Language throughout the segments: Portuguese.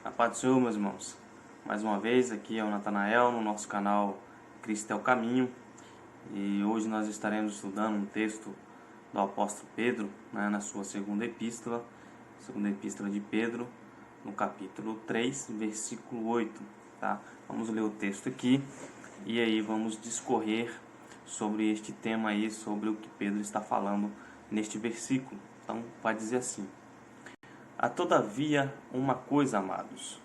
A paz do Senhor, meus irmãos. Mais uma vez, aqui é o Natanael, no nosso canal Cristo é o Caminho. E hoje nós estaremos estudando um texto do apóstolo Pedro, na sua segunda epístola de Pedro, no capítulo 3, versículo 8. Tá? Vamos ler o texto aqui e aí vamos discorrer sobre este tema aí, sobre o que Pedro está falando neste versículo. Então, vai dizer assim: Há todavia uma coisa, amados,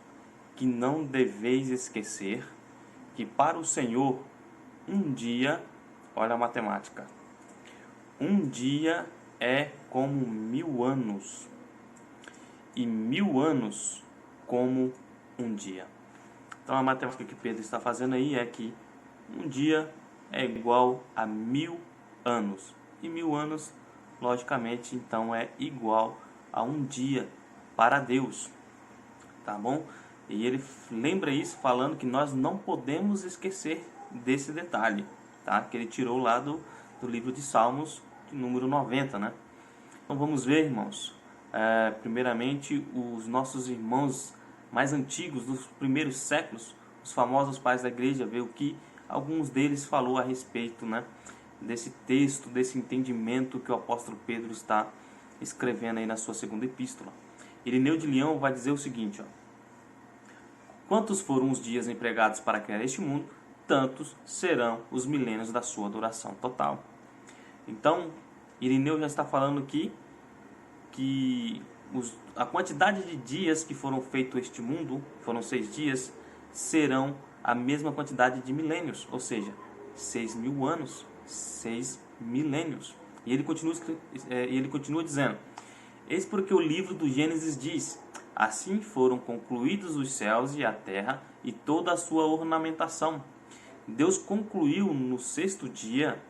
que não deveis esquecer, que para o Senhor um dia, olha a matemática, um dia é como 1000 anos, e 1000 anos como um dia. Então a matemática que Pedro está fazendo aí é que um dia é igual a 1000 anos, e 1000 anos, logicamente, então é igual a um dia para Deus, tá bom? E ele lembra isso falando que nós não podemos esquecer desse detalhe, tá? Que ele tirou lá do livro de Salmos, de número 90, né? Então vamos ver, irmãos, primeiramente os nossos irmãos mais antigos, dos primeiros séculos, os famosos pais da igreja, ver o que alguns deles falou a respeito, né, desse texto, desse entendimento que o apóstolo Pedro está escrevendo aí na sua segunda epístola. Irineu de Leão vai dizer o seguinte, ó: quantos foram os dias empregados para criar este mundo, tantos serão os milênios da sua duração total. Então, Irineu já está falando aqui que a quantidade de dias que foram feito este mundo, foram 6 dias, serão a mesma quantidade de milênios, ou seja, 6.000 anos, 6 milênios. E ele continua dizendo: eis porque o livro do Gênesis diz: assim foram concluídos os céus e a terra e toda a sua ornamentação. Deus concluiu no 6º dia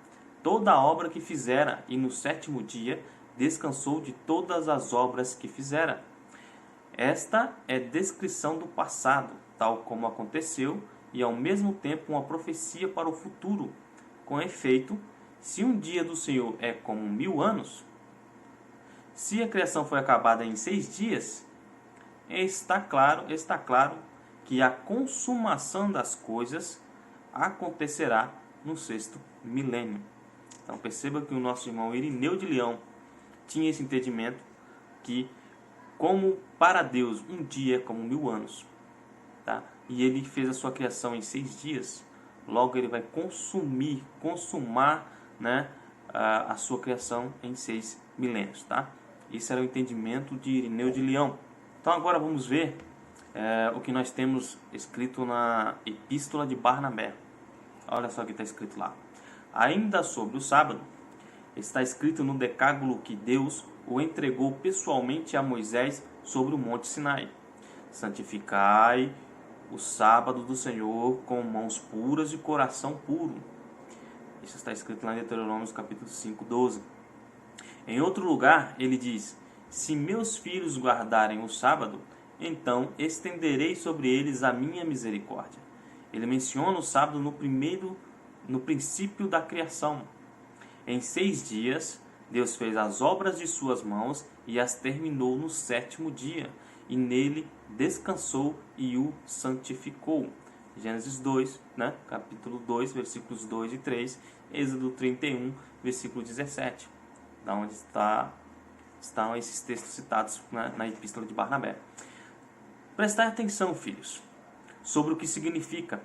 toda a obra que fizera, e no 7º dia descansou de todas as obras que fizera. Esta é descrição do passado, tal como aconteceu, e ao mesmo tempo uma profecia para o futuro. Com efeito, se um dia do Senhor é como 1000 anos, se a criação foi acabada em 6 dias, está claro que a consumação das coisas acontecerá no 6º milênio. Então perceba que o nosso irmão Irineu de Leão tinha esse entendimento que, como para Deus um dia é como 1000 anos, tá? E ele fez a sua criação em 6 dias, logo ele vai consumar, né, a sua criação em 6 milênios, tá? Esse era o entendimento de Irineu de Leão. Então agora vamos ver o que nós temos escrito na Epístola de Barnabé. Olha só o que está escrito lá. Ainda sobre o sábado, está escrito no Decálogo que Deus o entregou pessoalmente a Moisés sobre o Monte Sinai. Santificai o sábado do Senhor com mãos puras e coração puro. Isso está escrito lá em Deuteronômio capítulo 5, 12. Em outro lugar, ele diz: se meus filhos guardarem o sábado, então estenderei sobre eles a minha misericórdia. Ele menciona o sábado no princípio da criação. Em 6 dias, Deus fez as obras de suas mãos e as terminou no 7º dia, e nele descansou e o santificou. Gênesis 2, né? Capítulo 2, versículos 2 e 3, Êxodo 31, versículo 17, da onde estão esses textos citados, né, na Epístola de Barnabé. Prestai atenção, filhos, sobre o que significa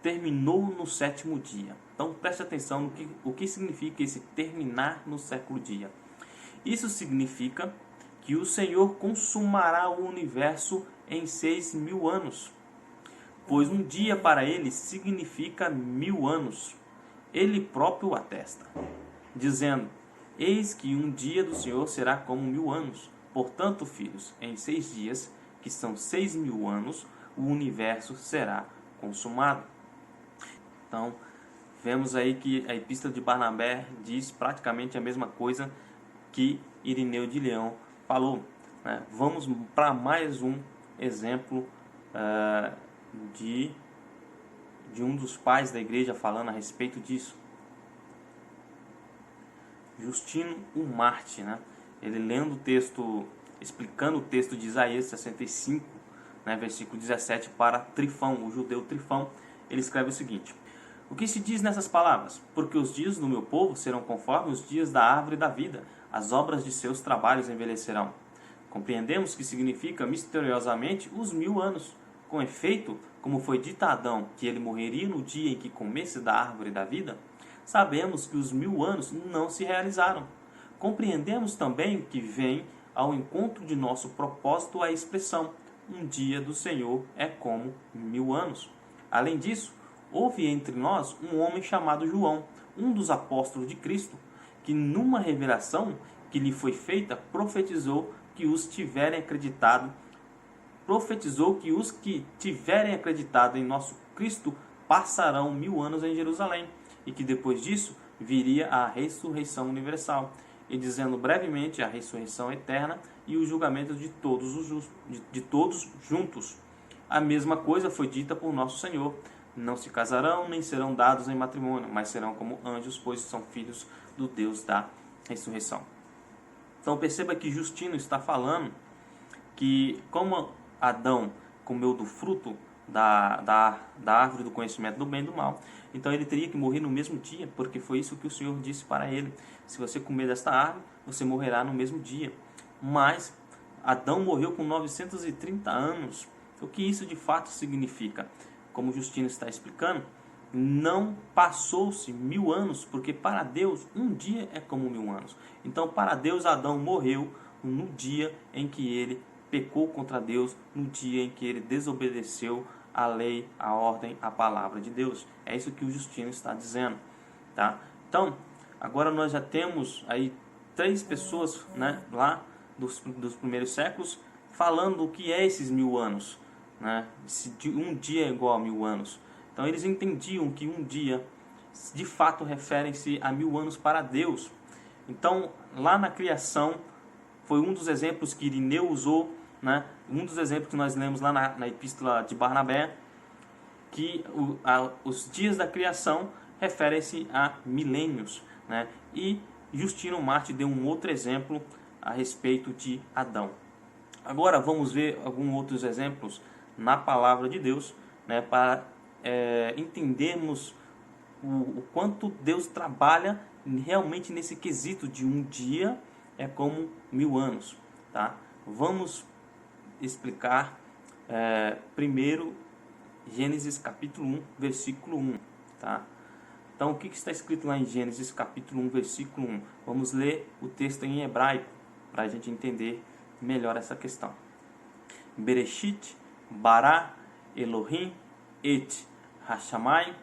terminou no 7º dia. Então preste atenção no o que significa esse terminar no 7º dia. Isso significa que o Senhor consumará o universo em 6.000 anos, pois um dia para ele significa 1000 anos. Ele próprio atesta, dizendo: eis que um dia do Senhor será como 1000 anos. Portanto, filhos, em 6 dias, que são 6.000 anos, o universo será consumado. Então, vemos aí que a Epístola de Barnabé diz praticamente a mesma coisa que Irineu de Leão falou, né? Vamos para mais um exemplo de um dos pais da igreja falando a respeito disso. Justino o Marte, né? Ele lendo o texto, explicando o texto de Isaías 65, né, versículo 17, para Trifão, o judeu Trifão. Ele escreve o seguinte: o que se diz nessas palavras? Porque os dias do meu povo serão conforme os dias da árvore da vida, as obras de seus trabalhos envelhecerão. Compreendemos que significa misteriosamente os 1000 anos. Com efeito, como foi dito a Adão que ele morreria no dia em que comesse da árvore da vida, sabemos que os 1000 anos não se realizaram. Compreendemos também que vem ao encontro de nosso propósito a expressão: um dia do Senhor é como 1000 anos. Além disso, houve entre nós um homem chamado João, um dos apóstolos de Cristo, que numa revelação que lhe foi feita, profetizou que os que tiverem acreditado em nosso Cristo passarão 1000 anos em Jerusalém, e que depois disso viria a ressurreição universal, e dizendo brevemente a ressurreição eterna e o julgamento de todos juntos. A mesma coisa foi dita por nosso Senhor: não se casarão nem serão dados em matrimônio, mas serão como anjos, pois são filhos do Deus da ressurreição. Então perceba que Justino está falando que como Adão comeu do fruto da árvore do conhecimento do bem e do mal, então ele teria que morrer no mesmo dia, porque foi isso que o Senhor disse para ele: se você comer desta árvore, você morrerá no mesmo dia. Mas Adão morreu com 930 anos. O que isso de fato significa? Como Justino está explicando, não passou-se 1000 anos, porque para Deus um dia é como 1000 anos. Então para Deus Adão morreu no dia em que ele pecou contra Deus, no dia em que ele desobedeceu a lei, a ordem, a palavra de Deus. É isso que o Justino está dizendo, tá? Então, agora nós já temos aí 3 pessoas, né, lá dos primeiros séculos falando o que é esses 1000 anos, né? Se um dia é igual a 1000 anos. Então eles entendiam que um dia de fato referem-se a 1000 anos para Deus. Então lá na criação foi um dos exemplos que Irineu usou, né? Um dos exemplos que nós lemos lá na epístola de Barnabé, que os dias da criação referem-se a milênios, né? E Justino Mártir deu um outro exemplo a respeito de Adão. Agora vamos ver alguns outros exemplos na palavra de Deus, né, para entendermos o quanto Deus trabalha realmente nesse quesito de um dia é como 1000 anos, tá? Vamos explicar primeiro Gênesis capítulo 1, versículo 1, tá? Então o que está escrito lá em Gênesis capítulo 1, versículo 1? Vamos ler o texto em hebraico para a gente entender melhor essa questão. Bereshit bara Elohim et Hashamayim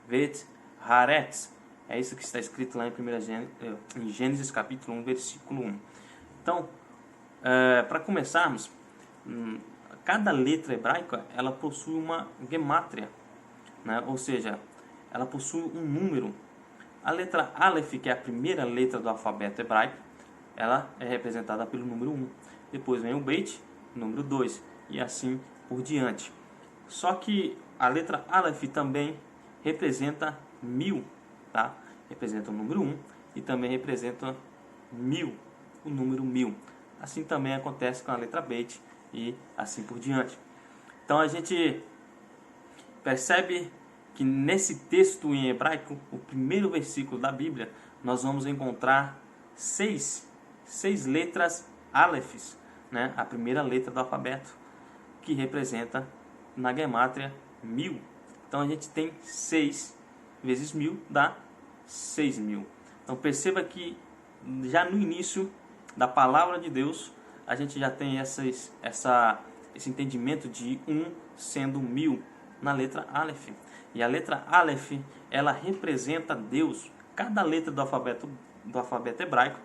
vet haaretz. É isso que está escrito lá em Gênesis capítulo 1, versículo 1. Então, para começarmos, cada letra hebraica ela possui uma gemátria, né? Ou seja, ela possui um número. A letra Aleph, que é a primeira letra do alfabeto hebraico, ela é representada pelo número 1. Depois vem o Beit, número 2, e assim por diante. Só que a letra Aleph também representa 1000, tá? Representa o número 1 e também representa 1000, o número 1000. Assim também acontece com a letra Beit e assim por diante. Então a gente percebe que nesse texto em hebraico, o primeiro versículo da Bíblia, nós vamos encontrar seis letras Alephs, né? A primeira letra do alfabeto, que representa na gemátria 1000. Então a gente tem 6 vezes 1000 dá 6000. Então perceba que já no início da palavra de Deus a gente já tem esse entendimento de 1 sendo 1000 na letra Aleph. E a letra Aleph, ela representa Deus. Cada letra do alfabeto hebraico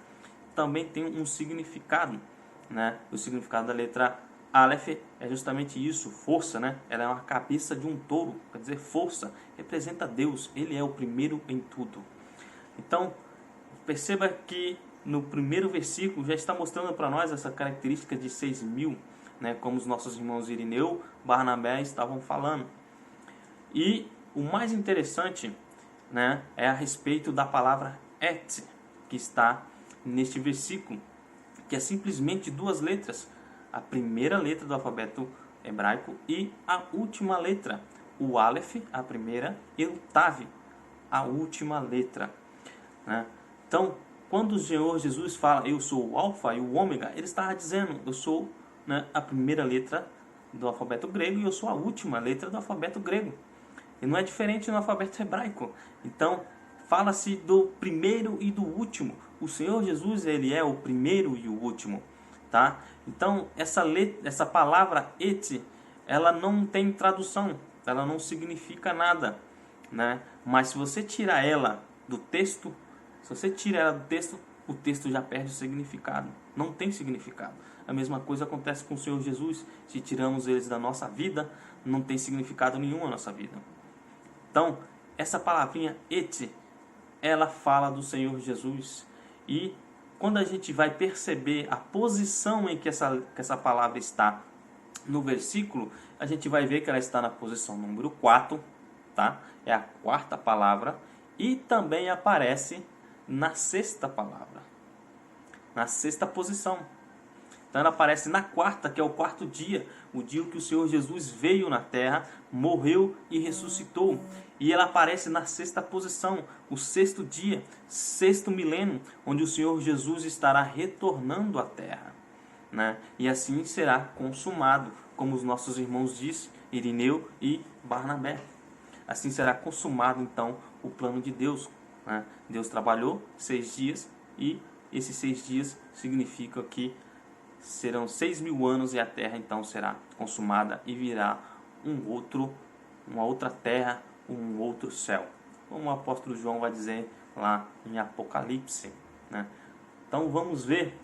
também tem um significado, né? O significado da letra Aleph é justamente isso, força, né? Ela é uma cabeça de um touro, quer dizer, força, representa Deus, Ele é o primeiro em tudo. Então, perceba que no primeiro versículo já está mostrando para nós essa característica de 6000, né? Como os nossos irmãos Irineu, Barnabé estavam falando. E o mais interessante, né, é a respeito da palavra et, que está neste versículo, que é simplesmente 2 letras. A primeira letra do alfabeto hebraico, e a última letra, o Aleph, a primeira, e o Tav, a última letra, né? Então, quando o Senhor Jesus fala, eu sou o alfa e o ômega, ele estava dizendo, eu sou, né, a primeira letra do alfabeto grego e eu sou a última letra do alfabeto grego. E não é diferente no alfabeto hebraico. Então, fala-se do primeiro e do último. O Senhor Jesus, ele é o primeiro e o último, tá? Então, essa palavra et, ela não tem tradução, ela não significa nada, né? Mas se você tirar ela do texto, o texto já perde o significado. Não tem significado. A mesma coisa acontece com o Senhor Jesus. Se tiramos eles da nossa vida, não tem significado nenhum na nossa vida. Então, essa palavrinha et, ela fala do Senhor Jesus. E quando a gente vai perceber a posição em que essa palavra está no versículo, a gente vai ver que ela está na posição número 4, tá? É a quarta palavra. E também aparece na sexta palavra, na sexta posição. Então ela aparece na quarta, que é o quarto dia, o dia que o Senhor Jesus veio na terra, morreu e ressuscitou. E ela aparece na sexta posição, o sexto dia, sexto milênio, onde o Senhor Jesus estará retornando à terra, né? E assim será consumado, como os nossos irmãos dizem, Irineu e Barnabé. Assim será consumado então o plano de Deus, né? Deus trabalhou 6 dias e esses 6 dias significa que serão 6.000 anos e a terra então será consumada e virá uma outra terra, um outro céu. Como o apóstolo João vai dizer lá em Apocalipse, né? Então vamos ver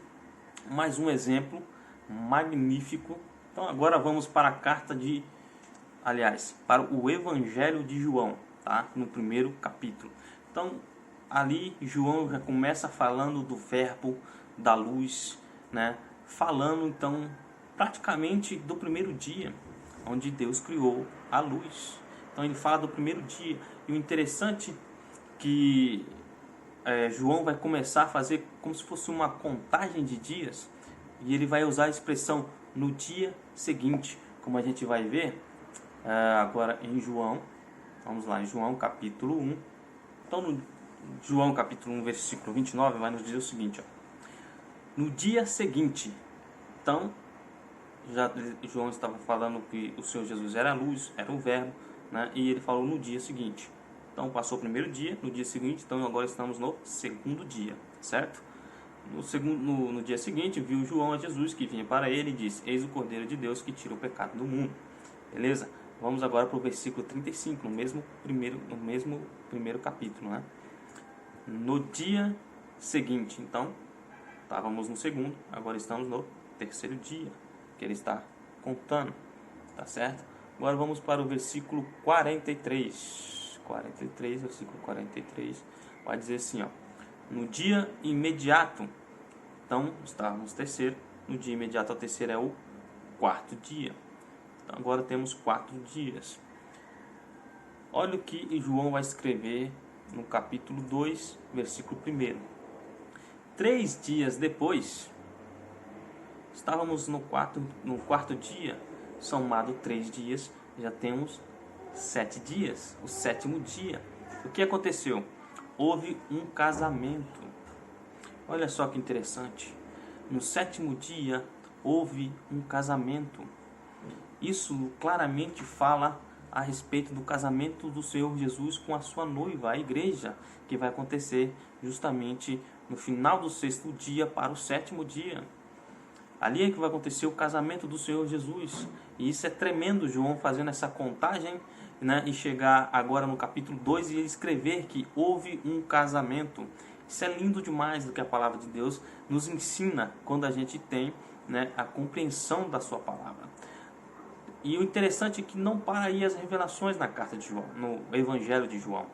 mais um exemplo magnífico. Então agora vamos para a para o Evangelho de João, tá? No primeiro capítulo. Então ali João já começa falando do verbo, da luz, né? Falando então praticamente do primeiro dia, onde Deus criou a luz. Então ele fala do primeiro dia. E o interessante que João vai começar a fazer como se fosse uma contagem de dias, e ele vai usar a expressão no dia seguinte, como a gente vai ver agora em João. Vamos lá, em João capítulo 1. Então no João capítulo 1, versículo 29 vai nos dizer o seguinte, ó. No dia seguinte, então João estava falando que o Senhor Jesus era a luz, era o verbo, né? E ele falou no dia seguinte. Então passou o primeiro dia, no dia seguinte, então agora estamos no segundo dia, certo? No dia seguinte, viu João a Jesus que vinha para ele e disse, eis o Cordeiro de Deus que tira o pecado do mundo. Beleza? Vamos agora para o versículo 35, no mesmo primeiro capítulo, né? No dia seguinte, então, estávamos no segundo, agora estamos no terceiro dia, que ele está contando, tá certo? Agora vamos para o versículo 43, versículo 43, vai dizer assim, ó. No dia imediato, então estávamos terceiro, no dia imediato ao terceiro é o quarto dia. Então agora temos 4 dias. Olha o que João vai escrever no capítulo 2, versículo 1. 3 dias depois, estávamos no quarto dia, somado 3 dias, já temos 7 dias, o sétimo dia. O que aconteceu? Houve um casamento. Olha só que interessante. No sétimo dia, houve um casamento. Isso claramente fala a respeito do casamento do Senhor Jesus com a sua noiva, a igreja, que vai acontecer justamente no final do sexto dia para o sétimo dia. Ali é que vai acontecer o casamento do Senhor Jesus. E isso é tremendo, João fazendo essa contagem, né, e chegar agora no capítulo 2 e escrever que houve um casamento. Isso é lindo demais do que a palavra de Deus nos ensina quando a gente tem, né, a compreensão da sua palavra. E o interessante é que não para aí as revelações na carta de João, no Evangelho de João.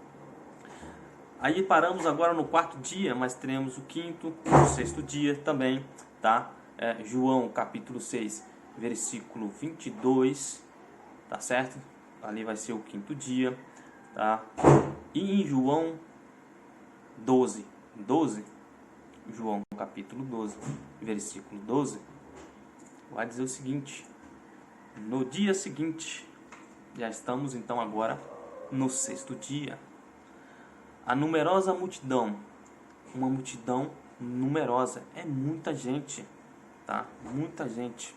Aí paramos agora no quarto dia, mas teremos o quinto, o sexto dia também, tá? João capítulo 6, versículo 22, tá certo? Ali vai ser o quinto dia, tá? E em João 12, João capítulo 12, versículo 12, vai dizer o seguinte: No dia seguinte, já estamos então agora no sexto dia, a numerosa multidão, uma multidão numerosa, é muita gente, tá? Muita gente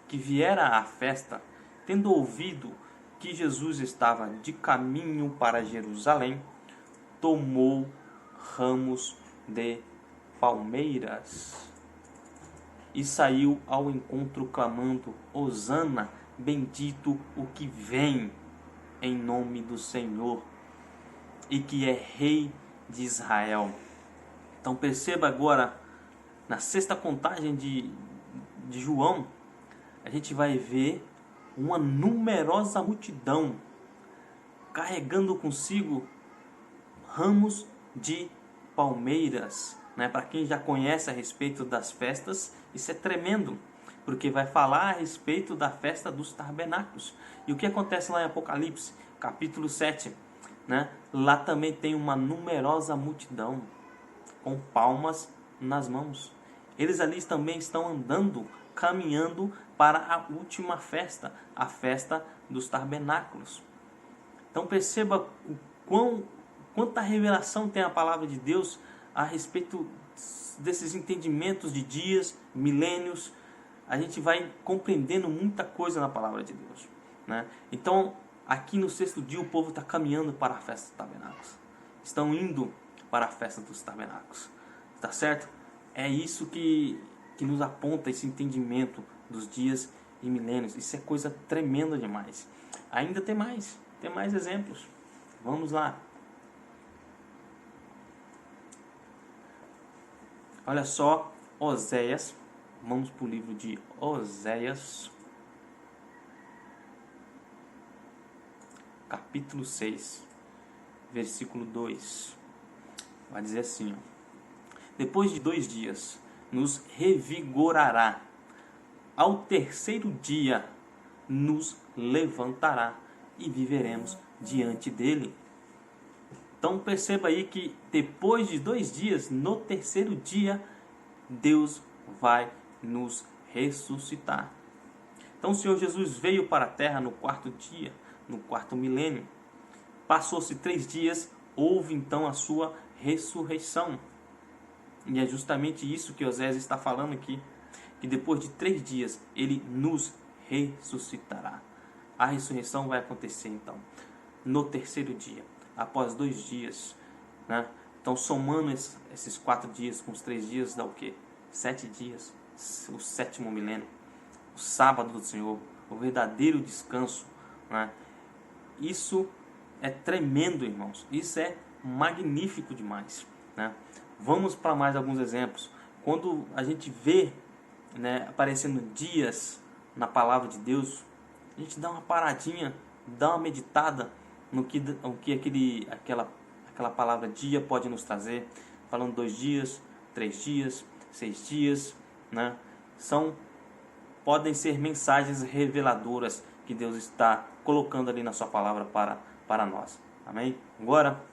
que viera à festa, tendo ouvido que Jesus estava de caminho para Jerusalém, tomou ramos de palmeiras e saiu ao encontro clamando: Hosana, bendito o que vem em nome do Senhor e que é Rei de Israel. Então perceba agora, na sexta contagem de João, a gente vai ver uma numerosa multidão carregando consigo ramos de palmeiras. Para quem já conhece a respeito das festas, isso é tremendo, porque vai falar a respeito da festa dos tabernáculos. E o que acontece lá em Apocalipse, capítulo 7? Lá também tem uma numerosa multidão com palmas nas mãos. Eles ali também estão andando, caminhando para a última festa, a festa dos tabernáculos. Então perceba quanta revelação tem a palavra de Deus a respeito desses entendimentos de dias, milênios. A gente vai compreendendo muita coisa na palavra de Deus. Então, aqui no sexto dia, o povo está caminhando para a festa dos tabernáculos. Estão indo para a festa dos tabernáculos. Tá certo? É isso que nos aponta esse entendimento dos dias e milênios. Isso é coisa tremenda demais. Ainda tem mais exemplos. Vamos lá. Olha só, Oséias. Vamos para o livro de Oséias, capítulo 6, versículo 2. Vai dizer assim, depois de 2 dias nos revigorará, ao terceiro dia nos levantará e viveremos diante dele. Então perceba aí que depois de 2 dias, no terceiro dia, Deus vai nos ressuscitar. Então o Senhor Jesus veio para a terra no 4º dia, no 4º milênio. Passou-se 3 dias, houve então a sua ressurreição. E é justamente isso que Oséias está falando aqui, que depois de 3 dias ele nos ressuscitará. A ressurreição vai acontecer então no terceiro dia, após 2 dias. Então somando esses 4 dias com os 3 dias dá o quê? 7 dias, o 7º milênio, o sábado do Senhor, o verdadeiro descanso. Isso é tremendo, irmãos. Isso é magnífico demais. Vamos para mais alguns exemplos. Quando a gente vê aparecendo dias na palavra de Deus, a gente dá uma paradinha, dá uma meditada no que aquela palavra dia pode nos trazer. Falando 2 dias, 3 dias, 6 dias, podem ser mensagens reveladoras que Deus está colocando ali na sua palavra para nós. Amém? Agora,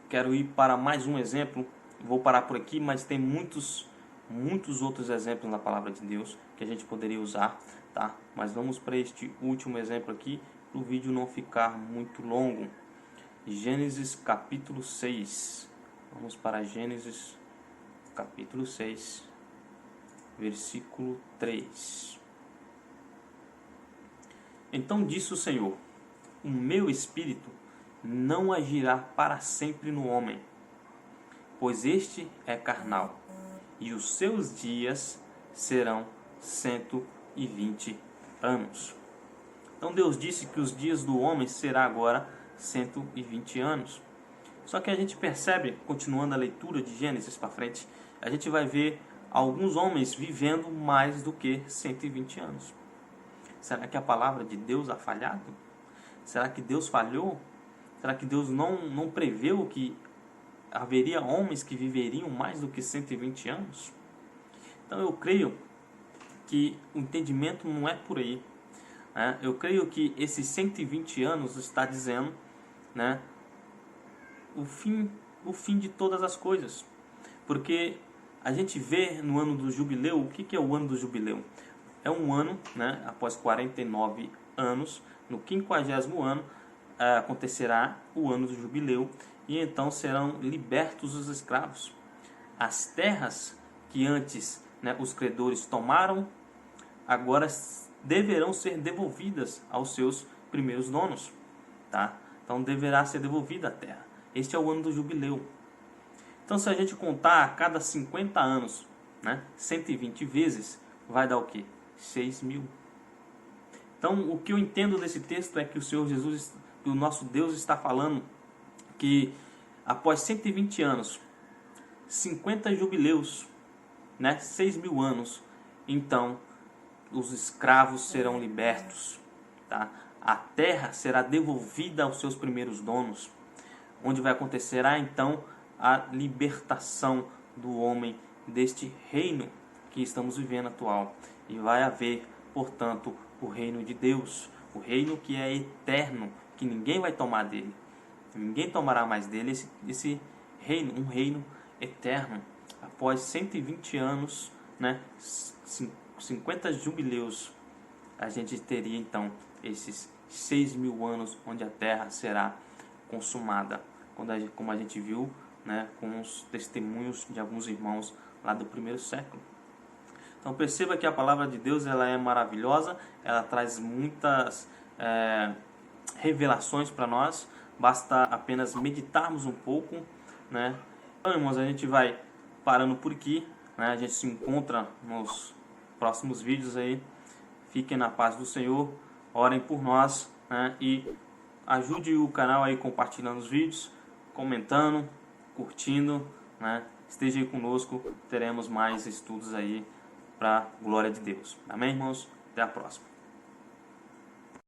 quero ir para mais um exemplo. Vou parar por aqui, mas tem muitos outros exemplos na palavra de Deus que a gente poderia usar, tá? Mas vamos para este último exemplo aqui, para o vídeo não ficar muito longo. Gênesis capítulo 6. Vamos para Gênesis capítulo 6, versículo 3. Então disse o Senhor: o meu espírito não agirá para sempre no homem, pois este é carnal, e os seus dias serão 120 anos. Então Deus disse que os dias do homem será agora 120 anos. Só que a gente percebe, continuando a leitura de Gênesis para frente, a gente vai ver alguns homens vivendo mais do que 120 anos. Será que a palavra de Deus ha falhado? Será que Deus falhou? Será que Deus não preveu que haveria homens que viveriam mais do que 120 anos? Então eu creio que o entendimento não é por aí. Eu creio que esses 120 anos está dizendo o fim de todas as coisas. Porque a gente vê no ano do jubileu, o que é o ano do jubileu? é um ano, né? Após 49 anos, no 50º ano, acontecerá o ano do jubileu, e então serão libertos os escravos. As terras que antes, né, os credores tomaram, agora deverão ser devolvidas aos seus primeiros donos, tá? Então deverá ser devolvida a terra. Este é o ano do jubileu. Então, se a gente contar a cada 50 anos, né, 120 vezes, vai dar o quê? 6.000. Então, o que eu entendo desse texto é que o Senhor Jesus, o nosso Deus, está falando que após 120 anos, 50 jubileus, né, 6.000 anos, então os escravos serão libertos, tá? A terra será devolvida aos seus primeiros donos, onde vai acontecer então a libertação do homem deste reino que estamos vivendo atual, e vai haver, portanto, o reino de Deus, o reino que é eterno, que ninguém vai tomar dele, ninguém tomará mais dele, esse reino, um reino eterno. Após 120 anos, né, 50 jubileus, a gente teria então esses 6.000 anos onde a terra será consumada, como a gente viu, né, com os testemunhos de alguns irmãos lá do primeiro século. Então perceba que a palavra de Deus, ela é maravilhosa, ela traz muitas revelações para nós, basta apenas meditarmos um pouco, né? Então, irmãos, a gente vai parando por aqui, né? A gente se encontra nos próximos vídeos aí. Fiquem na paz do Senhor, orem por nós, né? E ajude o canal aí compartilhando os vídeos, comentando, curtindo, né? Esteja aí conosco, teremos mais estudos aí para glória de Deus. Amém, irmãos? Até a próxima.